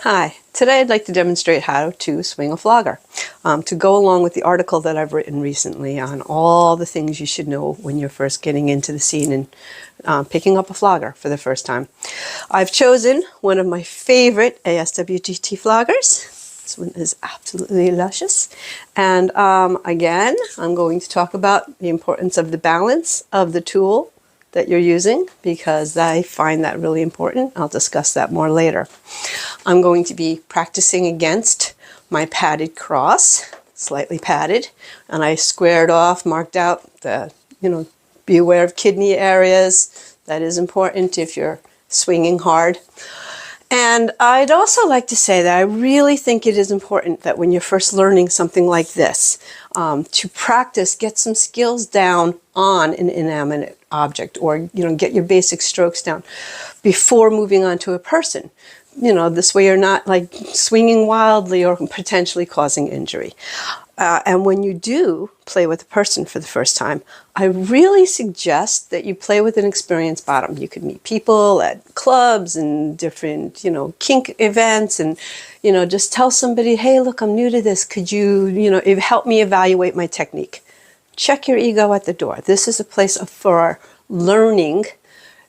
Hi, today I'd like to demonstrate how to swing a flogger to go along with the article that I've written recently on all the things you should know when you're first getting into the scene and picking up a flogger for the first time. I've chosen one of my favorite ASWGT floggers. This one is absolutely luscious. And again, I'm going to talk about the importance of the balance of the tool that you're using because I find that really important. I'll discuss that more later. I'm going to be practicing against my padded cross, slightly padded, and I squared off, marked out the, be aware of kidney areas. That is important if you're swinging hard. And I'd also like to say that I really think it is important that when you're first learning something like this, to practice, get some skills down on an inanimate object, or get your basic strokes down before moving on to a person. This way you're not like swinging wildly or potentially causing injury. And when you do play with a person for the first time, I really suggest that you play with an experienced bottom. You could meet people at clubs and different, kink events, and, just tell somebody, hey, look, I'm new to this. Could you, help me evaluate my technique? Check your ego at the door. This is a place for learning.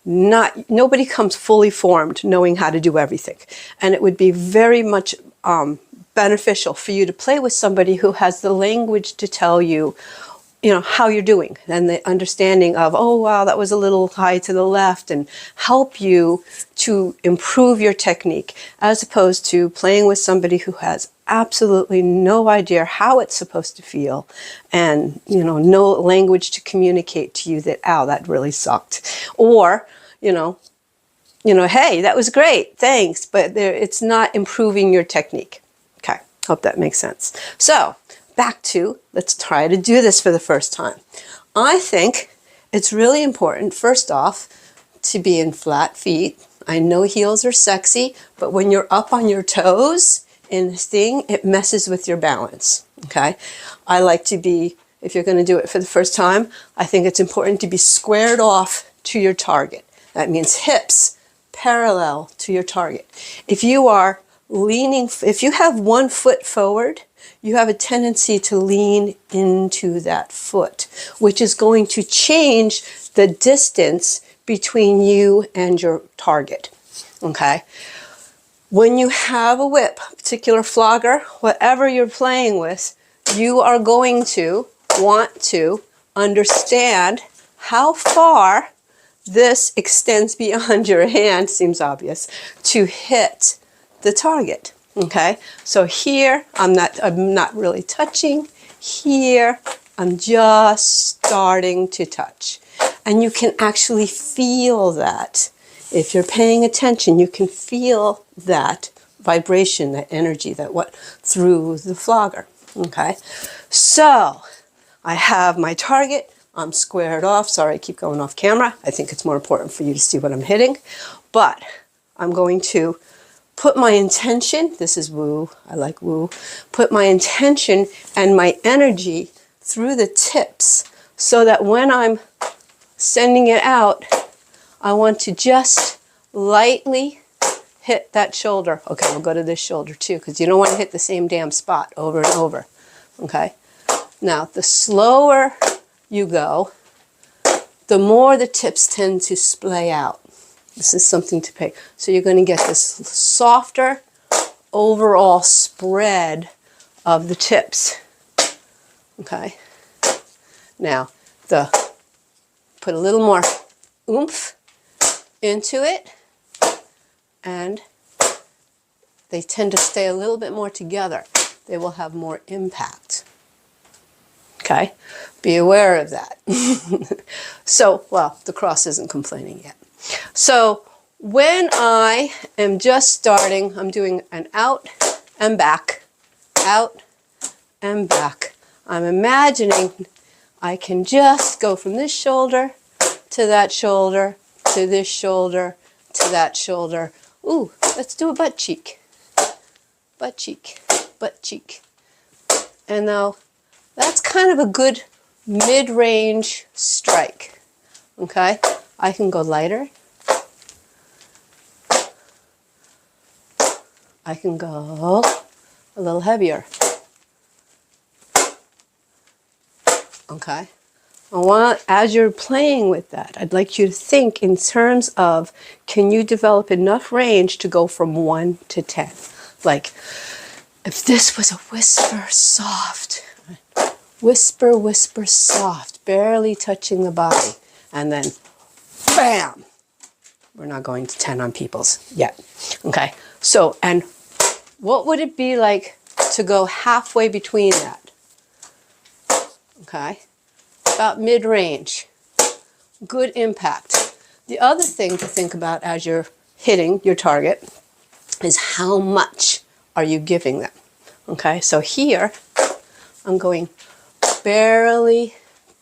Nobody comes fully formed knowing how to do everything. And it would be very much beneficial for you to play with somebody who has the language to tell you, how you're doing, and the understanding of, oh, wow, that was a little high to the left, and help you to improve your technique, as opposed to playing with somebody who has absolutely no idea how it's supposed to feel, and, no language to communicate to you that, ow, that really sucked. Or, hey, that was great, thanks, but it's not improving your technique. Okay, hope that makes sense. So, back to, let's try to do this for the first time. I think it's really important, first off, to be in flat feet. I know heels are sexy, but when you're up on your toes in this thing, it messes with your balance, okay? I like to be, if you're going to do it for the first time, I think it's important to be squared off to your target. That means hips parallel to your target. If you are leaning, if you have one foot forward, you have a tendency to lean into that foot, which is going to change the distance between you and your target, okay? When you have a whip, a particular flogger, whatever you're playing with, you are going to want to understand how far this extends beyond your hand, seems obvious, to hit the target. Okay, so here I'm not really touching. Here I'm just starting to touch, and you can actually feel that. If you're paying attention, you can feel that vibration, that energy, that what through the flogger. Okay, so I have my target. I'm squared off. Sorry, I keep going off camera. I think it's more important for you to see what I'm hitting, but I'm going to put my intention, this is woo, I like woo, put my intention and my energy through the tips so that when I'm sending it out, I want to just lightly hit that shoulder. Okay, we'll go to this shoulder too, because you don't want to hit the same damn spot over and over. Okay, now the slower you go, the more the tips tend to splay out. This is something to pay. So you're going to get this softer overall spread of the tips. Okay. Now, put a little more oomph into it, and they tend to stay a little bit more together. They will have more impact. Okay. Be aware of that. So, well, the cross isn't complaining yet. So when I am just starting, I'm doing an out and back, out and back. I'm imagining I can just go from this shoulder to that shoulder, to this shoulder, to that shoulder. Ooh, let's do a butt cheek. Butt cheek, butt cheek. And now that's kind of a good mid-range strike, okay? I can go lighter. I can go a little heavier. Okay? As you're playing with that, I'd like you to think in terms of, can you develop enough range to go from 1 to 10? Like, if this was a whisper soft, whisper, whisper soft, barely touching the body, and then bam! We're not going to 10 on people's yet. Okay? So, and what would it be like to go halfway between that? Okay? About mid-range. Good impact. The other thing to think about as you're hitting your target is how much are you giving them. Okay, so here I'm going barely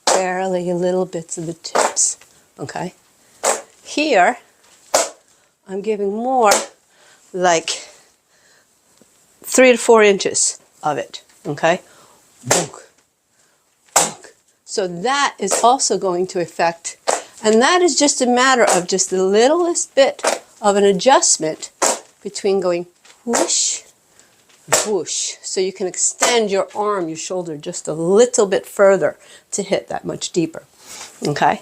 little bits of the tips. Okay, here I'm giving more, like 3 to 4 inches of it. Okay, so that is also going to affect, and that is just a matter of just the littlest bit of an adjustment between going whoosh, whoosh. So you can extend your arm, your shoulder just a little bit further to hit that much deeper, okay?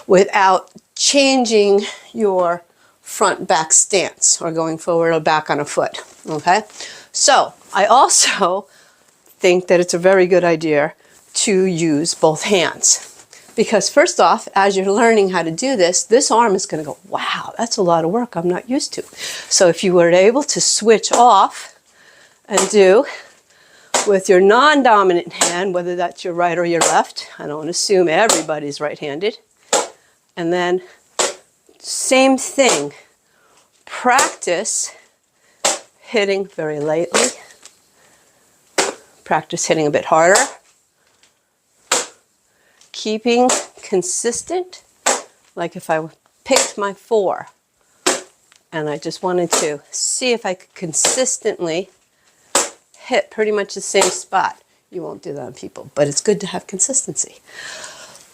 Without changing your front back stance or going forward or back on a foot, okay? So I also think that it's a very good idea to use both hands. Because first off, as you're learning how to do this, this arm is going to go, wow, that's a lot of work I'm not used to. So if you were able to switch off and do with your non-dominant hand, whether that's your right or your left, I don't assume everybody's right-handed, and then same thing, practice hitting very lightly, practice hitting a bit harder, keeping consistent. Like if I picked my 4 and I just wanted to see if I could consistently hit pretty much the same spot. You won't do that on people, but it's good to have consistency.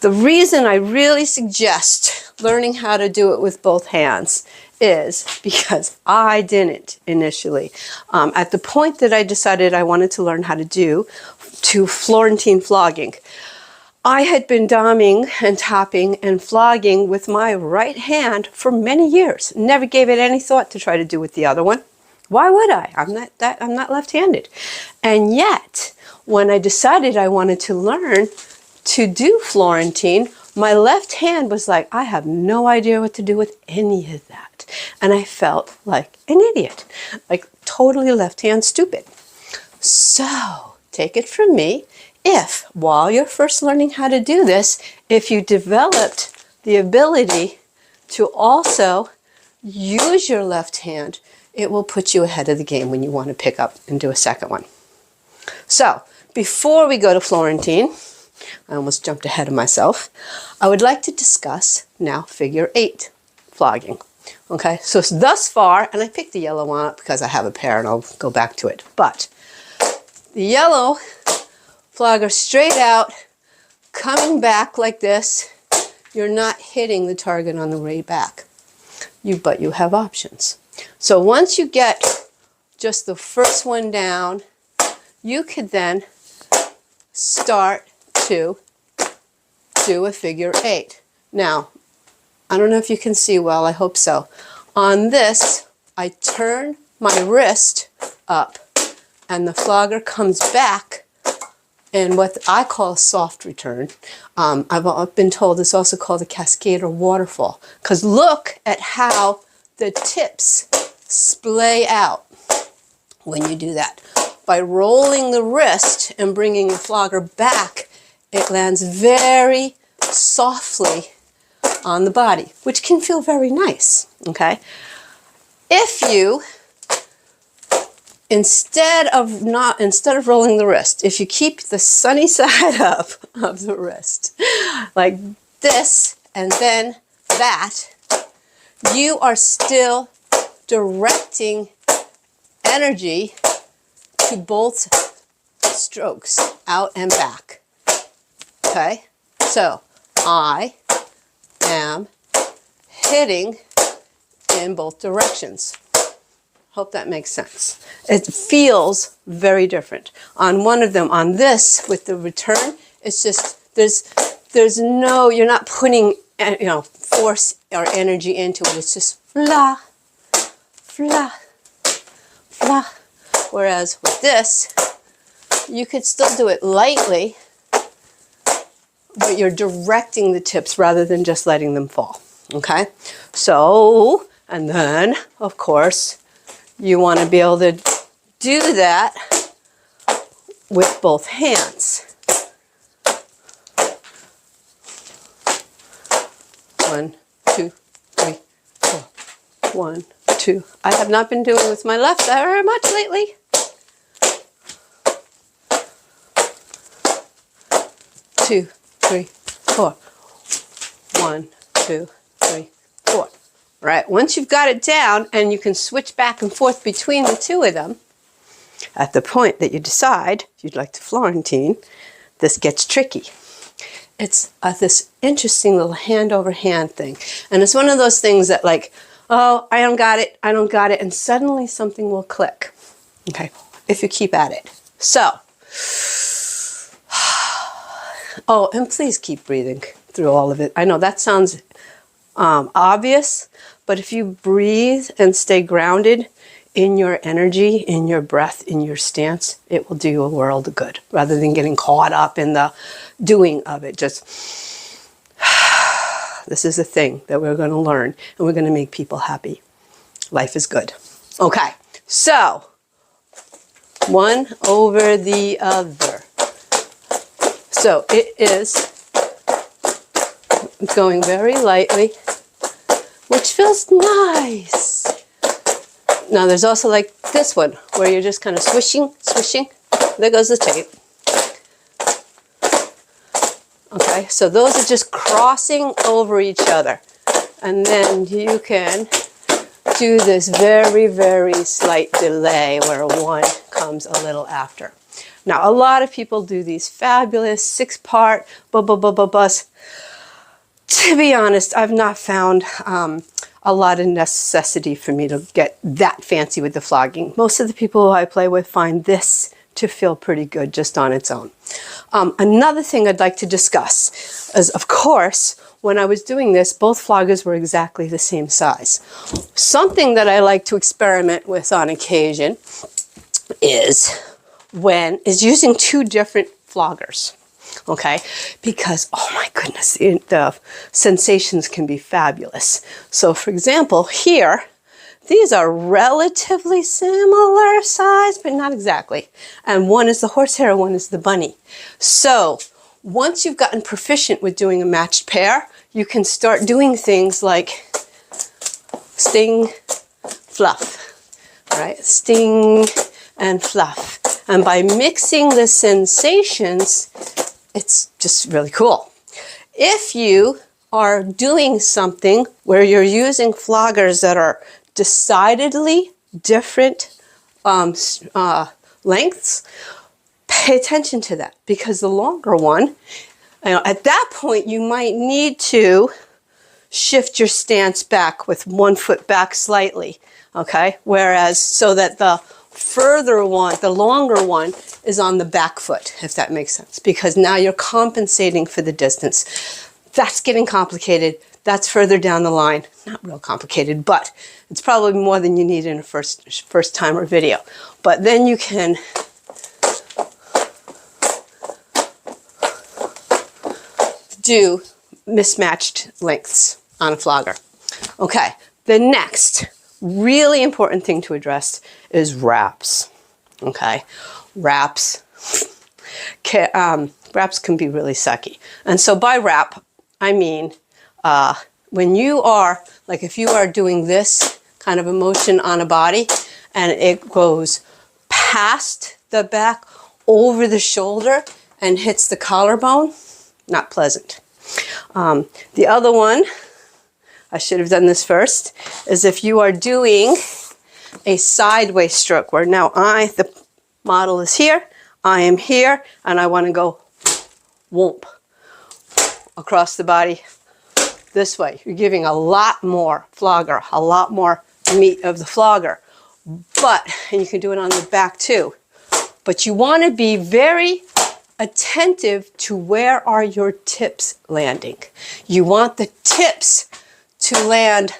The reason I really suggest learning how to do it with both hands is because I didn't initially. At the point that I decided I wanted to learn how to do Florentine flogging, I had been doming and topping and flogging with my right hand for many years. Never gave it any thought to try to do with the other one. Why would I? I'm not left-handed. And yet, when I decided I wanted to learn to do Florentine, my left hand was like, I have no idea what to do with any of that. And I felt like an idiot, like totally left-hand stupid. So, take it from me, if while you're first learning how to do this, if you developed the ability to also use your left hand, it will put you ahead of the game when you want to pick up and do a second one. So, before we go to Florentine, I almost jumped ahead of myself, I would like to discuss now figure 8 flogging. Okay, so thus far, and I picked the yellow one up because I have a pair and I'll go back to it, but the yellow flogger straight out, coming back like this, you're not hitting the target on the way back. But you have options. So once you get just the first one down, you could then start to do a figure 8. Now, I don't know if you can see well, I hope so. On this, I turn my wrist up and the flogger comes back in what I call a soft return. I've been told it's also called a cascade or waterfall, because look at how the tips splay out when you do that. By rolling the wrist and bringing the flogger back, it lands very softly on the body, which can feel very nice, okay? If you, instead of rolling the wrist, if you keep the sunny side up of the wrist, like this and then that, you are still directing energy to both strokes, out and back. Okay? So, I am hitting in both directions. Hope that makes sense. It feels very different. On one of them, on this, with the return, it's just, there's no, you're not putting, force or energy into it. It's just fla, fla, fla. Whereas with this, you could still do it lightly, but you're directing the tips rather than just letting them fall. Okay? So, and then, of course, you want to be able to do that with both hands. 1, 2, 3, 4. 1, 2. I have not been doing it with my left very much lately. 2, 3, 4. 1, 2, 3, 4. Right, once you've got it down and you can switch back and forth between the two of them, at the point that you decide you'd like to Florentine, this gets tricky. It's this interesting little hand over hand thing. And it's one of those things that like, oh, I don't got it, and suddenly something will click, okay, if you keep at it. So, oh, and please keep breathing through all of it. I know that sounds obvious, but if you breathe and stay grounded in your energy, in your breath, in your stance, it will do you a world of good rather than getting caught up in the doing of it. Just, this is a thing that we're going to learn and we're going to make people happy. Life is good. Okay, so one over the other. So it is going very lightly, which feels nice. Now there's also like this one, where you're just kind of swishing, swishing. There goes the tape. Okay, so those are just crossing over each other. And then you can do this very, very slight delay where one comes a little after. Now, a lot of people do these fabulous 6-part bus. To be honest, I've not found a lot of necessity for me to get that fancy with the flogging. Most of the people I play with find this to feel pretty good just on its own. Another thing I'd like to discuss is, of course, when I was doing this, both floggers were exactly the same size. Something that I like to experiment with on occasion is using 2 different floggers. Okay, because, oh my goodness, the sensations can be fabulous. So for example, here, these are relatively similar size, but not exactly. And one is the horsehair, one is the bunny. So once you've gotten proficient with doing a matched pair, you can start doing things like sting, fluff, right? Sting and fluff. And by mixing the sensations, it's just really cool. If you are doing something where you're using floggers that are decidedly different lengths, pay attention to that, because the longer one, at that point you might need to shift your stance back with one foot back slightly, okay? Whereas, so that the further one, the longer one, is on the back foot, if that makes sense, because now you're compensating for the distance. That's getting complicated. That's further down the line. Not real complicated, but it's probably more than you need in a first timer video. But then you can do mismatched lengths on a flogger. Okay, the next really important thing to address is wraps. Okay, wraps can be really sucky. And so by wrap, I mean when you are, like if you are doing this kind of a motion on a body and it goes past the back, over the shoulder, and hits the collarbone, not pleasant. The other one, I should have done this first, is if you are doing a sideways stroke where now the model is here, I am here, and I want to go whoomp across the body this way. You're giving a lot more flogger, a lot more meat of the flogger. and you can do it on the back too, but you want to be very attentive to where are your tips landing. You want the tips to land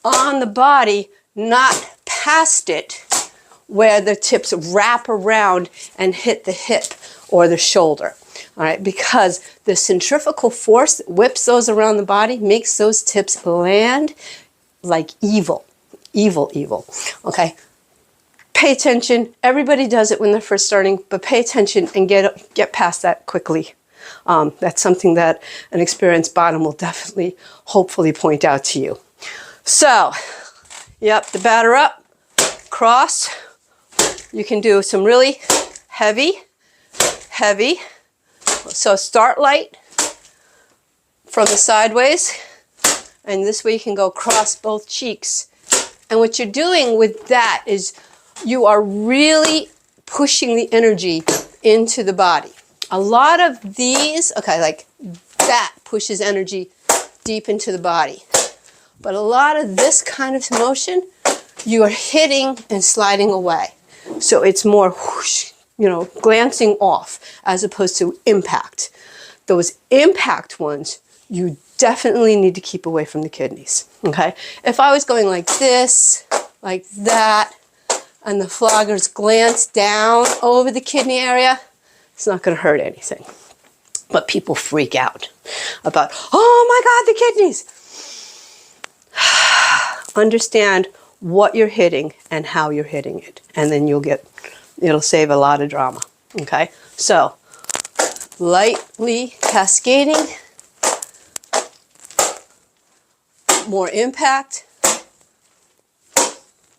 on the body, not past it, where the tips wrap around and hit the hip or the shoulder. All right, because the centrifugal force that whips those around the body makes those tips land like evil. Okay, pay attention. Everybody does it when they're first starting, but pay attention and get past that quickly. That's something that an experienced bottom will definitely, hopefully point out to you. So, yep, the batter up, cross. You can do some really heavy. So start light from the sideways, and this way you can go across both cheeks. And what you're doing with that is you are really pushing the energy into the body. A lot of these, okay, like that pushes energy deep into the body. But a lot of this kind of motion, you are hitting and sliding away. So it's more whoosh, you know, glancing off as opposed to impact. Those impact ones, you definitely need to keep away from the kidneys, okay? If I was going like this, like that, and the floggers glance down over the kidney area, it's not going to hurt anything. But people freak out about, oh my God, the kidneys. Understand what you're hitting and how you're hitting it, and then it'll save a lot of drama, okay? So, lightly cascading, more impact,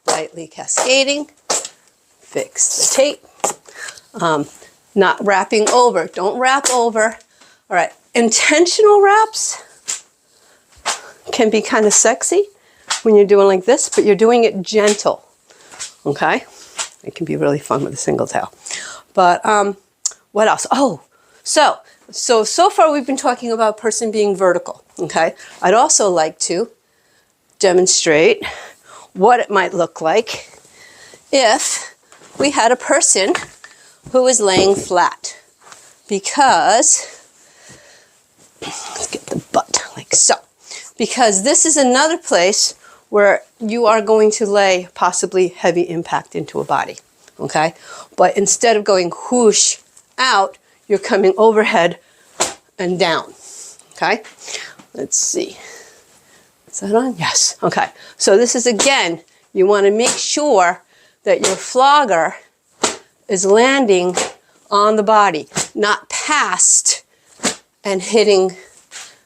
lightly cascading, fix the tape, not wrapping over, don't wrap over. All right, intentional wraps can be kind of sexy when you're doing like this, but you're doing it gentle, okay? It can be really fun with a single tail. But what else? Oh, so far we've been talking about person being vertical, okay? I'd also like to demonstrate what it might look like if we had a person who is laying flat. Because, let's get the butt like so. Because this is another place where you are going to lay possibly heavy impact into a body, okay? But instead of going whoosh out, you're coming overhead and down, okay? Let's see. Is that on? Yes, okay. So this is, again, you want to make sure that your flogger is landing on the body, not past and hitting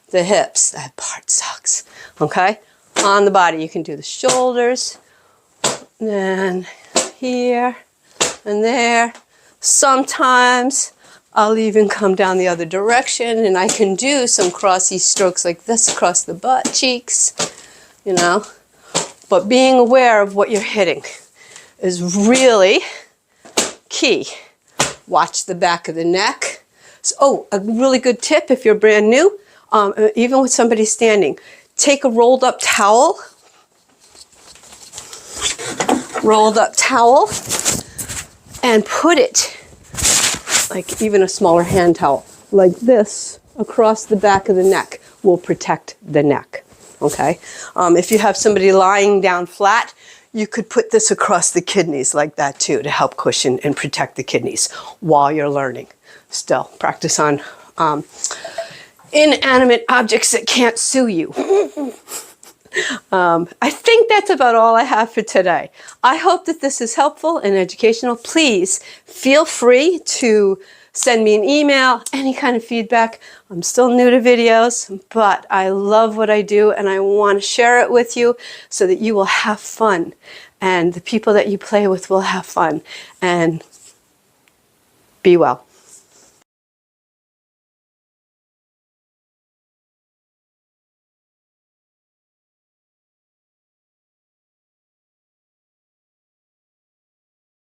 the hips. That part sucks, okay? On the body, you can do the shoulders, and here and there. Sometimes I'll even come down the other direction and I can do some crossy strokes like this across the butt cheeks, you know. But being aware of what you're hitting is really key. Watch the back of the neck. So, a really good tip if you're brand new, even with somebody standing, take a rolled up towel, and put it, like even a smaller hand towel, like this, across the back of the neck will protect the neck, okay? If you have somebody lying down flat, you could put this across the kidneys like that too to help cushion and protect the kidneys while you're learning. Still, practice on inanimate objects that can't sue you. I think that's about all I have for today. I hope that this is helpful and educational. Please feel free to send me an email, any kind of feedback. I'm still new to videos, but I love what I do and I want to share it with you so that you will have fun and the people that you play with will have fun. And be well.